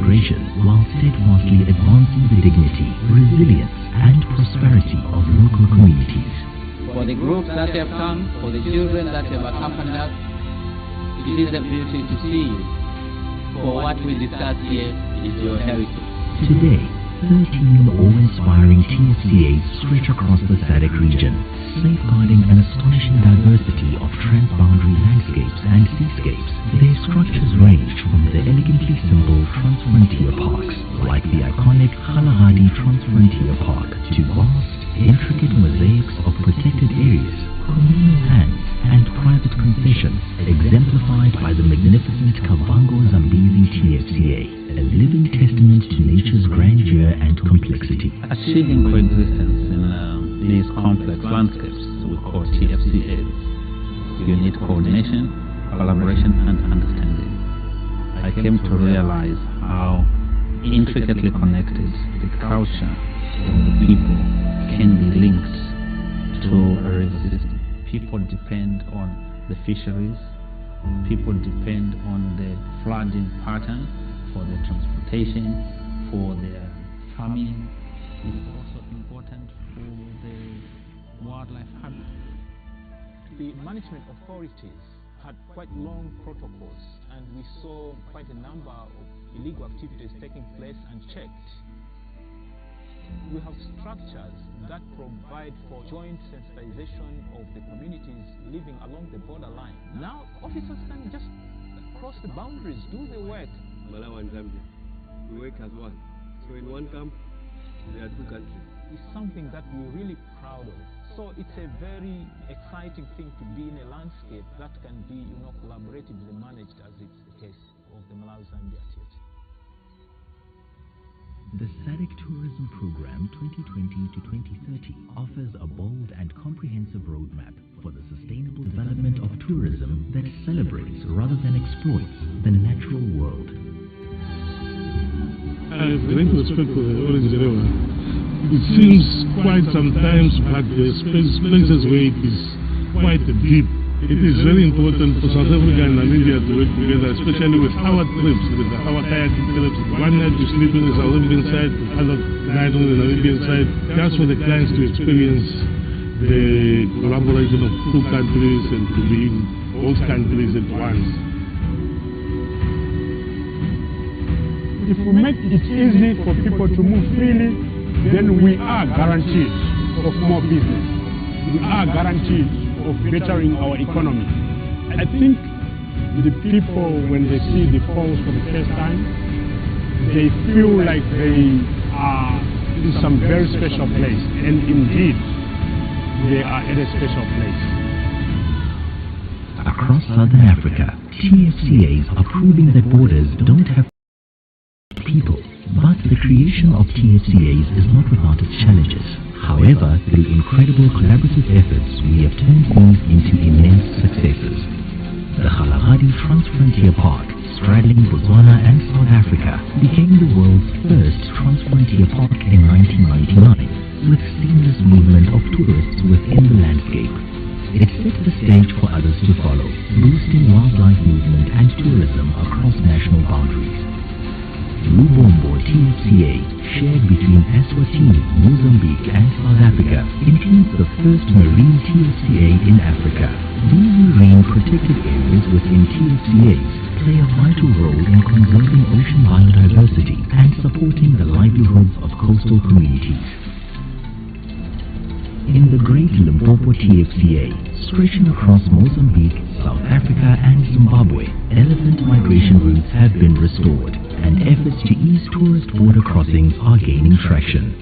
migration while steadfastly advancing the dignity, resilience and prosperity of local communities. For the groups that have come, for the children that have accompanied us, it is a beauty to see you. For what we discuss here is your heritage. Today, 13 awe-inspiring TFCAs stretch across the Sadc region, safeguarding an astonishing diversity of transboundary landscapes and seascapes. Their structures range from the elegantly simple Transfrontier parks, like the iconic Kalahari Transfrontier Park, to vast, intricate mosaics of protected areas, communal lands, and private concessions, exemplified by the magnificent Kavango Zambezi TFCA, a living testament to nature's grandeur and complexity. Achieving coexistence in these complex landscapes we call TFCAs. You need coordination, collaboration, and understanding. I came to realize how intricately connected the culture of the people can be linked to a river system. People depend on the fisheries, people depend on the flooding pattern for their transportation, for their farming. It's also important for the wildlife habitat. The management authorities had quite long protocols, and we saw quite a number of illegal activities taking place unchecked. We have structures that provide for joint sensitization of the communities living along the borderline. Now, officers can just cross the boundaries, do the work. Malawi and Zambia, we work as one. So in one camp, there are two countries. It's something that we're really proud of. So it's a very exciting thing to be in a landscape that can be, collaboratively managed, as it's the case of the Malawi-Zambia TFCA. The Sadc Tourism Program 2020 to 2030 offers a bold and comprehensive roadmap for the sustainable development of tourism that celebrates rather than exploits the natural world. I have great respect for the Orange River. It seems quite sometimes, but there's places where it is quite deep. It is very important for South Africa and Namibia to work together, especially with our trips, with our kayaking trips. One night you sleep on the South African side, the other night on the Namibian side, just for the clients to experience the collaboration of two countries and to be in both countries at once. If we make it easy for people to move freely, then we are guaranteed of more business. We are guaranteed of bettering our economy. I think the people, when they see the falls for the first time, they feel like they are in some very special place, and indeed they are at a special place. Across Southern Africa, TFCAs are proving that borders don't have people, but the creation of TFCAs is not without its challenges. However, through incredible collaborative efforts, we have turned these into immense successes. The Kalahari Transfrontier Park, straddling Botswana and South Africa, became the world's first Transfrontier Park in 1999, with seamless movement of tourists within the landscape. It set the stage for others to follow, boosting wildlife movement and tourism across national boundaries. Lubombo TFCA, shared between Eswatini, Mozambique and South Africa, includes the first marine TFCA in Africa. These marine protected areas within TFCAs play a vital role in conserving ocean biodiversity and supporting the livelihoods of coastal communities. In the Great Limpopo TFCA, stretching across Mozambique, South Africa and Zimbabwe, elephant migration routes have been restored, and efforts to ease tourist border crossings are gaining traction.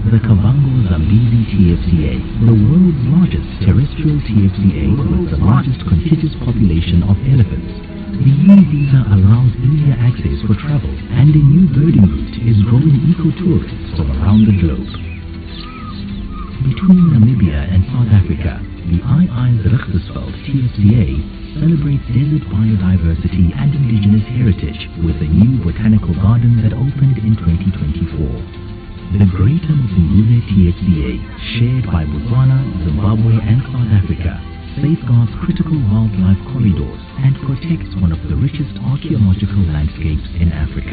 The Kavango Zambezi TFCA, the world's largest terrestrial TFCA with the largest contiguous population of elephants. The e-visa allows easier access for travel, and a new birding route is drawing eco-tourists from around the globe. Between Namibia and South Africa, the Richtersveld TFCA celebrates desert biodiversity and indigenous heritage with a new botanical garden that opened in 2024. The Greater Mzimbuze TFCA, shared by Botswana, Zimbabwe and South Africa, safeguards critical wildlife corridors and protects one of the richest archaeological landscapes in Africa.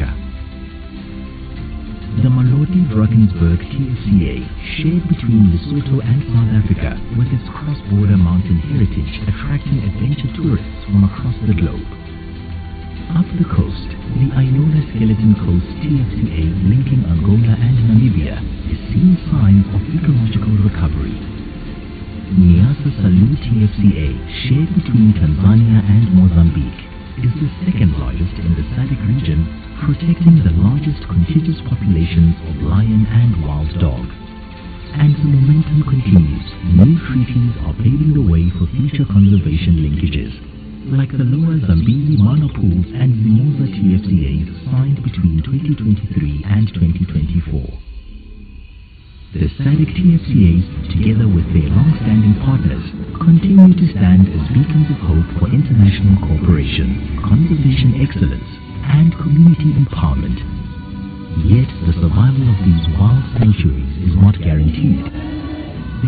Drakensberg TFCA, shared between Lesotho and South Africa, with its cross-border mountain heritage attracting adventure tourists from across the globe. Up the coast, the Iola Skeleton Coast TFCA linking Angola and Namibia is seeing signs of ecological recovery. Niassa Salu TFCA, shared between Tanzania and Mozambique, is the second largest in the Sadc region, protecting the largest contiguous populations of lion and wild dog. And the momentum continues. New treaties are paving the way for future conservation linkages, like the Lower Zambezi Mana-Pools and Zimoza TFCAs signed between 2023 and 2024. The Sadc TFCAs, together with their long-standing partners, continue to stand as beacons of hope for international cooperation, conservation excellence, and community empowerment. Yet the survival of these wild sanctuaries is not guaranteed.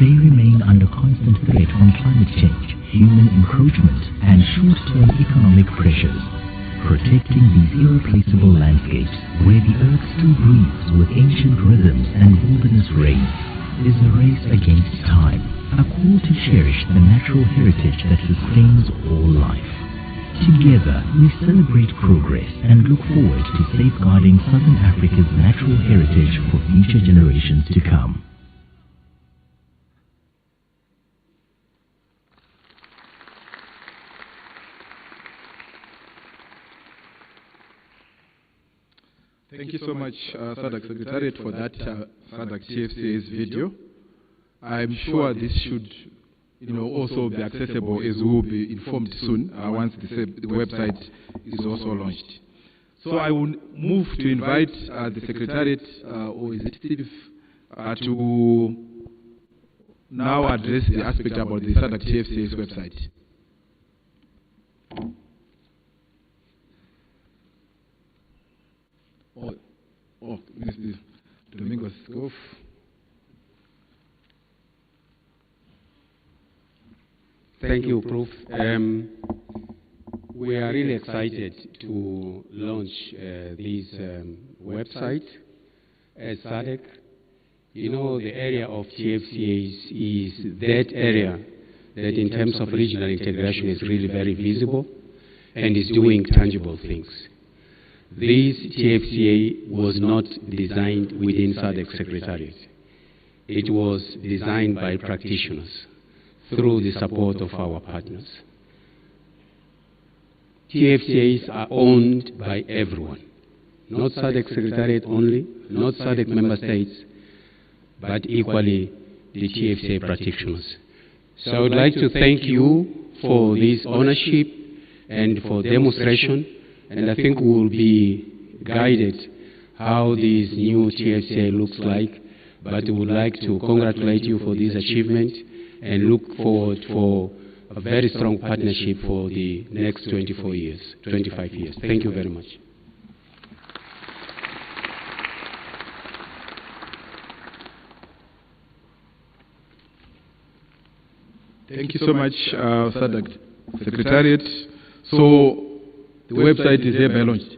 They remain under constant threat from climate change, human encroachment, and short-term economic pressures. Protecting these irreplaceable landscapes, where the earth still breathes with ancient rhythms and wilderness rains, is a race against time, a call to cherish the natural heritage that sustains all life. Together, we celebrate progress and look forward to safeguarding Southern Africa's natural heritage for future generations to come. Thank you so much, Sadc Secretariat, for that Sadc Tfca's video. I'm sure this should, also be accessible, as we will be informed soon once the website is also launched. So I will move to invite the Secretariat, or is it Steve, to now address the aspect about the Sadc Tfca's website. Mr. Domingos, go. Thank you, Prof. We are really excited to launch this website as Sadc. The area of TFCAs is that area that in terms of regional integration is really very visible and is doing tangible things. This TFCA was not designed within Sadc Secretariat. It was designed by practitioners through the support of our partners. TFCAs are owned by everyone, not Sadc Secretariat only, not Sadc member states, but equally the TFCA practitioners. So I would like to thank you for this ownership and for demonstration. And I think we will be guided how this new TFCA looks like, but we would like to congratulate you for this achievement and look forward for a very strong partnership for the next 25 years. Thank you very much. Thank you so much, Sadc Secretariat. So the website is hereby launched.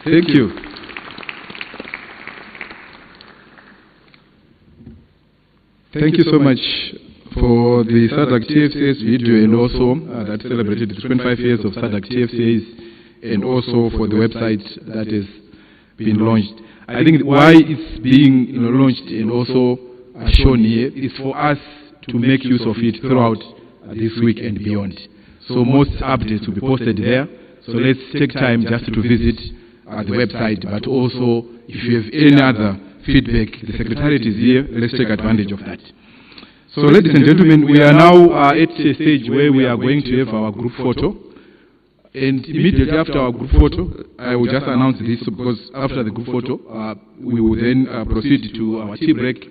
Thank you. Thank you so much for the Sadc Tfca's video, and also that celebrated the 25 years of Sadc Tfca's, and also for the website that has been launched. I think why it's being launched and also shown here is for us to make use of it throughout this week and beyond. So most updates will be posted there. So let's take time just to visit the website, but also if you have any other feedback, the Secretariat is here. Let's take advantage of that. So ladies and gentlemen, we are now at a stage where we are going to have our group photo. And immediately after our group photo, I will just announce this because after the group photo, we will then proceed to our tea break.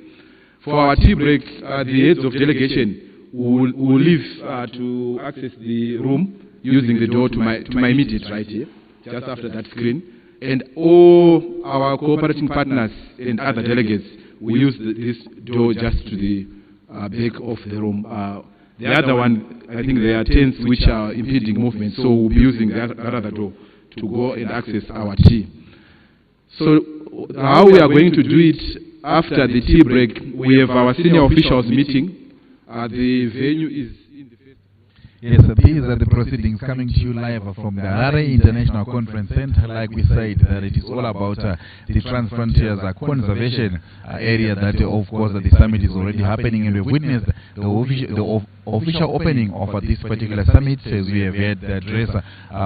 For our tea break, the heads of delegation will leave to access the room using the door to my immediate right here, just after that screen. And all our cooperating partners and other delegates will use this door just to the back of the room. The other one, I think there are tents which are impeding movement, so we'll be using that other door to go and access our tea. So how we are going to do it after the tea break, we have our senior officials meeting. The venue is in the first. Yes, these are the proceedings coming to you live from the Harare International Conference Center. Like we said, that it is all about the Trans-Frontiers Conservation area that, of course, the summit is already happening, and we've witnessed the official opening of this particular summit, as we have heard the address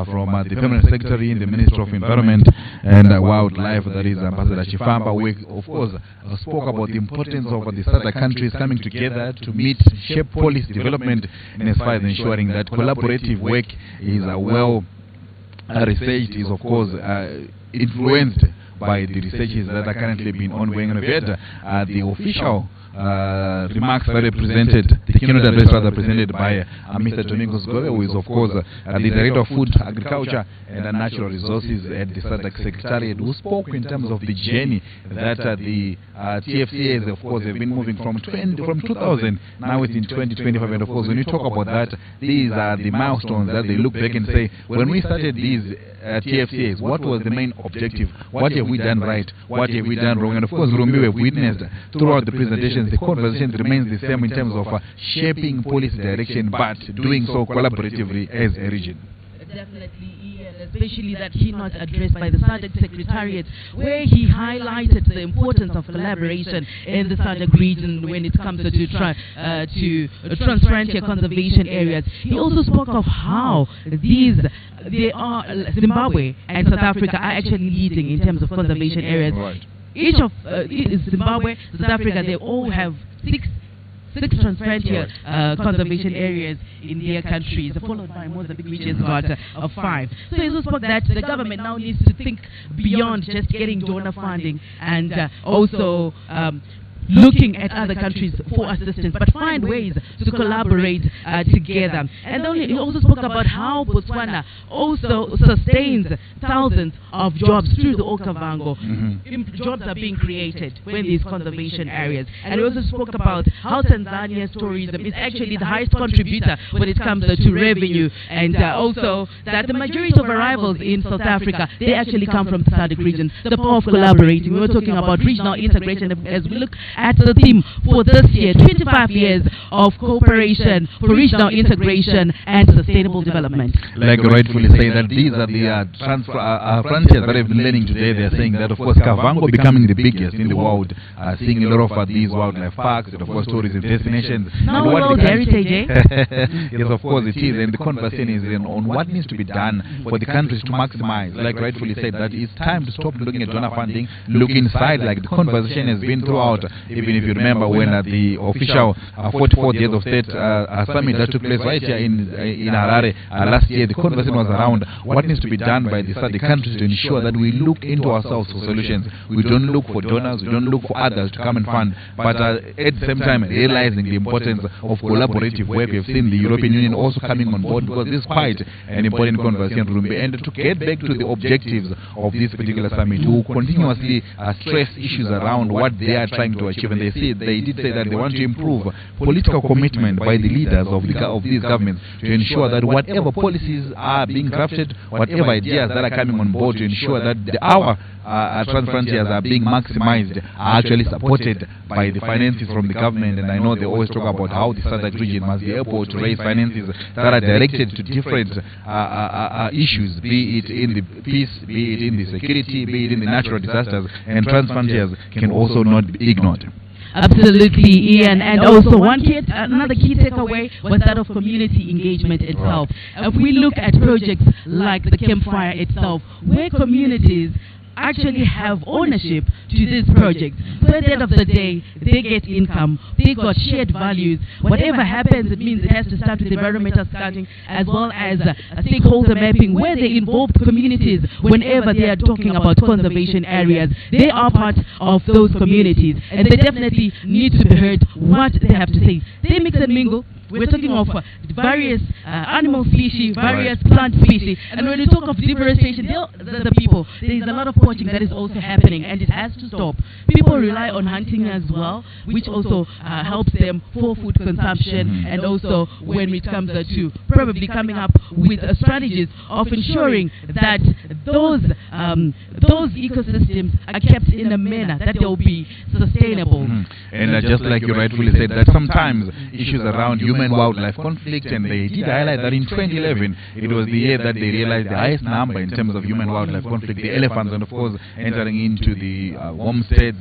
from the Permanent Secretary in the Ministry of Environment and Wildlife, that is Ambassador Chifamba, who, of course, spoke about the importance of the SADC countries coming together to meet, shape policy development, and as far as ensuring that collaborative work is well researched, is of course influenced by the researches that are currently being ongoing. And we've had the official remarks that represented, the keynote address rather presented by Mr. Domingos Gobe, who is of course the Director of Food, Agriculture and Natural Resources at the Sadc Secretariat, who spoke in terms of the journey that the TFCAs, of course, have been moving from 2000, now it's in 2025, and of course when you talk about that, these are the milestones that they look back and say, when we started these TFCAs, what was the main objective? What have we done right? What have we done wrong? And of course, Rumbi, we have witnessed throughout the presentation, the conversation remains the same in terms of shaping policy direction, but doing so collaboratively as a region. Definitely, Ian, especially that keynote address by the Sadc Secretariat, where he highlighted the importance of collaboration in the Sadc region when it comes to trans-frontier conservation areas. He also spoke of how Zimbabwe and South Africa are actually leading in terms of conservation areas. Right. Each of Zimbabwe, South Africa, they all have six trans-frontier conservation areas in their countries, followed by Mozambique, which has got 5. So he also spoke that the government now needs to think beyond just getting donor funding and also looking at other countries for assistance, but find ways to collaborate together. And then he also spoke about how Botswana also sustains thousands of jobs through the Okavango. Jobs are being created when these conservation areas. And he also spoke about how Tanzania's tourism is actually the highest contributor when it comes to revenue, and also that the majority of arrivals in South Africa, they actually come from the SADC region. The power of collaborating. We were talking about regional integration as we look at the theme for this year, 25 years of cooperation for regional integration and sustainable development. Like rightfully say that these are the frontiers that I've been learning today. They're saying that, of course, Kavango becoming the biggest in the world, seeing a lot of these wildlife parks and, of course, tourism destinations. Now World Heritage, Yes, of course it is, and the conversation is on what needs to be done for the countries to maximize. Like rightfully said, that it's time to stop looking at donor funding, look inside, like the conversation has been throughout. Even if you remember when the official 44th Years of State summit that took place right here in Harare last year, the conversation was around what needs to be done by the SADC countries to ensure that we look into ourselves for solutions. We don't look for donors, we don't look for others to come and fund, but at the same time realizing the importance of collaborative work. We have seen the European Union also coming on board, because this is quite an important conversation, and to get back to the objectives of this particular summit, to continuously stress issues around what they are trying to achieve. And they did say that they want to improve political commitment by the leaders of these governments to ensure that whatever policies are being crafted, whatever ideas that are coming on board, to ensure that our trans-frontiers are being maximized, are actually supported by the finances from the government. And I know they always talk about how the Sadc region must be able to raise finances that are directed to different issues, be it in the peace, be it in the security, be it in the natural disasters, and trans-frontiers can also not be ignored. Absolutely, Ian. And also another key takeaway was that of community engagement itself. If we look at projects like the campfire itself, where communities actually have ownership to this project, so at the end of the day they get income, they got shared values. Whatever happens, it means it has to start with environmental scouting as well as stakeholder mapping, where they involve communities whenever they are talking about conservation areas. They are part of those communities, and they definitely need to be heard what they have to say. They mix and mingle. we're talking of various animal species, various plant species. And when you talk of deforestation, the people, there is a lot of poaching that is also happening, and it has to stop. People rely on hunting as well, which also helps them for food consumption, and also when it comes to probably coming up with strategies of ensuring that those ecosystems are kept in a manner that they will be sustainable. And just like you rightfully said, that sometimes issues around human-wildlife conflict, and they did highlight that in 2011, it was the year that they realized the highest number in terms of human-wildlife conflict, the elephants, and of course entering into the homesteads,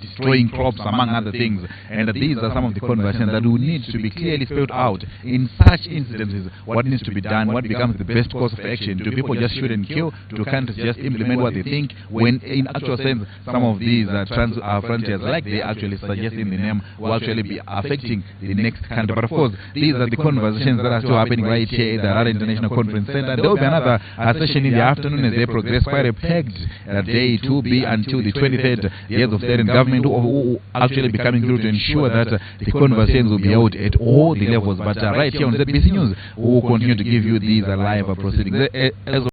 destroying crops, among other things. And these are some of the conversations that will need to be clearly spelled out in such incidences. What needs to be done, what becomes the best course of action. Do people just shoot and kill? Do countries just implement what they think, when in actual sense some of these frontiers, like they actually suggest in the name, will actually be affecting the next country? But of course, these are the conversations that are still happening right here at the Harare International Conference Center. There will be another session in the afternoon as they progress, quite a packed day to be until the 23rd. The heads of state and government who actually be coming through to ensure that the conversations will be held at all the levels. But right here on ZBC News, we will continue to give you these live proceedings. As